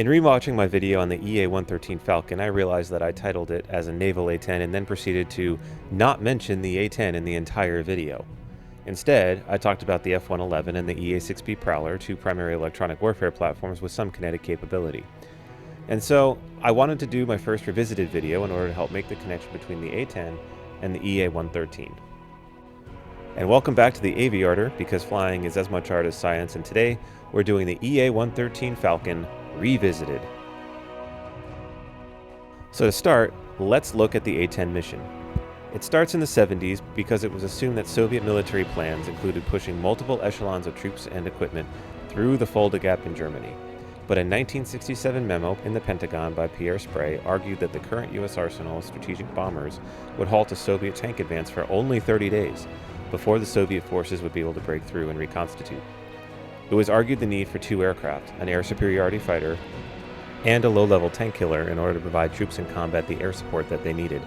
In rewatching my video on the A-113 Falcon, I realized that I titled it as a Naval A-10 and then proceeded to not mention the A-10 in the entire video. Instead, I talked about the F-111 and the EA-6B Prowler, two primary electronic warfare platforms with some kinetic capability. And so, I wanted to do my first revisited video in order to help make the connection between the A-10 and the EA-113. And welcome back to the Aviarter, because flying is as much art as science, and today we're doing the EA-113 Falcon Revisited. So to start, let's look at the A-10 mission. It starts in the 70s because it was assumed that Soviet military plans included pushing multiple echelons of troops and equipment through the Fulda Gap in Germany. But a 1967 memo in the Pentagon by Pierre Sprey argued that the current US arsenal of strategic bombers would halt a Soviet tank advance for only 30 days before the Soviet forces would be able to break through and reconstitute. It was argued the need for two aircraft, an air superiority fighter and a low-level tank killer, in order to provide troops in combat the air support that they needed.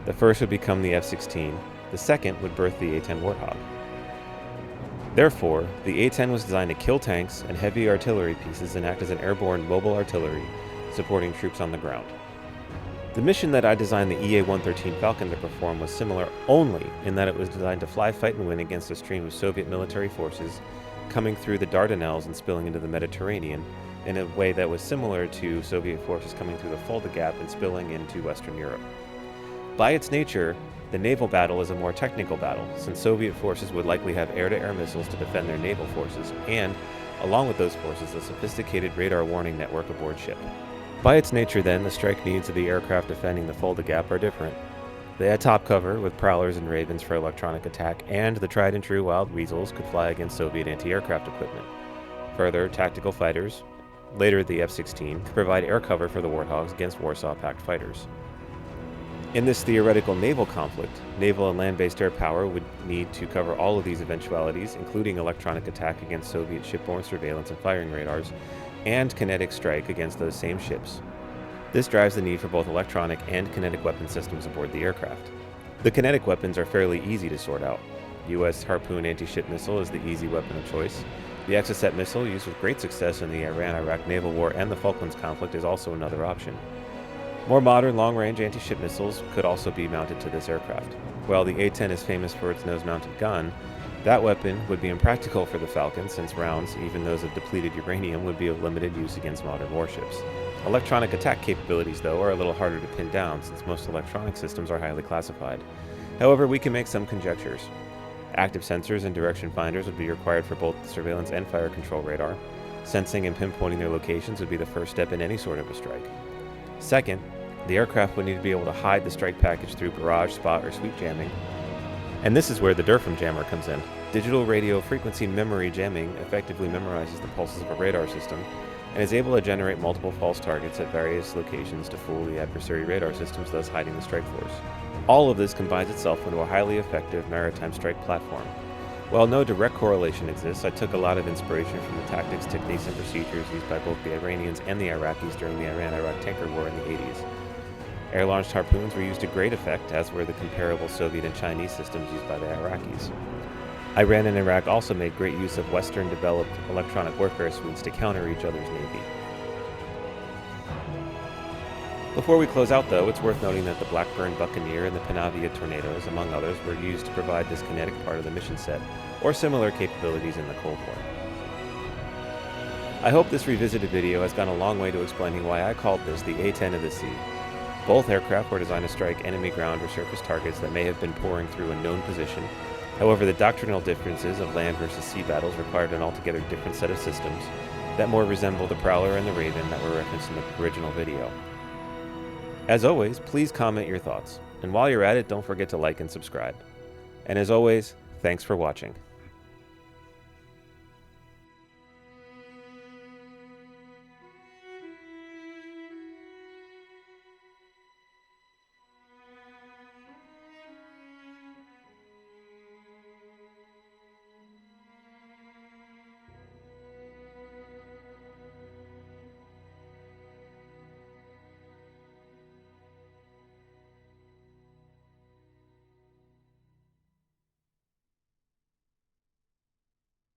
The first would become the F-16, the second would birth the A-10 Warthog. Therefore, the A-10 was designed to kill tanks and heavy artillery pieces and act as an airborne mobile artillery, supporting troops on the ground. The mission that I designed the EA-113 Falcon to perform was similar only in that it was designed to fly, fight, and win against a stream of Soviet military forces coming through the Dardanelles and spilling into the Mediterranean in a way that was similar to Soviet forces coming through the Fulda Gap and spilling into Western Europe. By its nature, the naval battle is a more technical battle, since Soviet forces would likely have air-to-air missiles to defend their naval forces, and, along with those forces, a sophisticated radar warning network aboard ship. By its nature then, the strike needs of the aircraft defending the Fulda Gap are different. They had top cover, with Prowlers and Ravens for electronic attack, and the tried-and-true Wild Weasels could fly against Soviet anti-aircraft equipment. Further, tactical fighters, later the F-16, could provide air cover for the Warthogs against Warsaw Pact fighters. In this theoretical naval conflict, naval and land-based air power would need to cover all of these eventualities, including electronic attack against Soviet shipborne surveillance and firing radars, and kinetic strike against those same ships. This drives the need for both electronic and kinetic weapon systems aboard the aircraft. The kinetic weapons are fairly easy to sort out. US Harpoon anti-ship missile is the easy weapon of choice. The Exocet missile, used with great success in the Iran-Iraq naval war and the Falklands conflict, is also another option. More modern long-range anti-ship missiles could also be mounted to this aircraft. While the A-10 is famous for its nose-mounted gun, that weapon would be impractical for the Falcon, since rounds, even those of depleted uranium, would be of limited use against modern warships. Electronic attack capabilities, though, are a little harder to pin down, since most electronic systems are highly classified. However, we can make some conjectures. Active sensors and direction finders would be required for both the surveillance and fire control radar. Sensing and pinpointing their locations would be the first step in any sort of a strike. Second, the aircraft would need to be able to hide the strike package through barrage, spot, or sweep jamming. And this is where the DRFM jammer comes in. Digital radio frequency memory jamming effectively memorizes the pulses of a radar system and is able to generate multiple false targets at various locations to fool the adversary radar systems, thus hiding the strike force. All of this combines itself into a highly effective maritime strike platform. While no direct correlation exists, I took a lot of inspiration from the tactics, techniques, and procedures used by both the Iranians and the Iraqis during the Iran-Iraq tanker war in the 80s. Air-launched harpoons were used to great effect, as were the comparable Soviet and Chinese systems used by the Iraqis. Iran and Iraq also made great use of Western-developed electronic warfare suites to counter each other's navy. Before we close out, though, it's worth noting that the Blackburn Buccaneer and the Panavia Tornadoes, among others, were used to provide this kinetic part of the mission set, or similar capabilities in the Cold War. I hope this revisited video has gone a long way to explaining why I called this the A-10 of the sea. Both aircraft were designed to strike enemy ground or surface targets that may have been pouring through a known position. However, the doctrinal differences of land versus sea battles required an altogether different set of systems that more resemble the Prowler and the Raven that were referenced in the original video. As always, please comment your thoughts, and while you're at it, don't forget to like and subscribe. And as always, thanks for watching.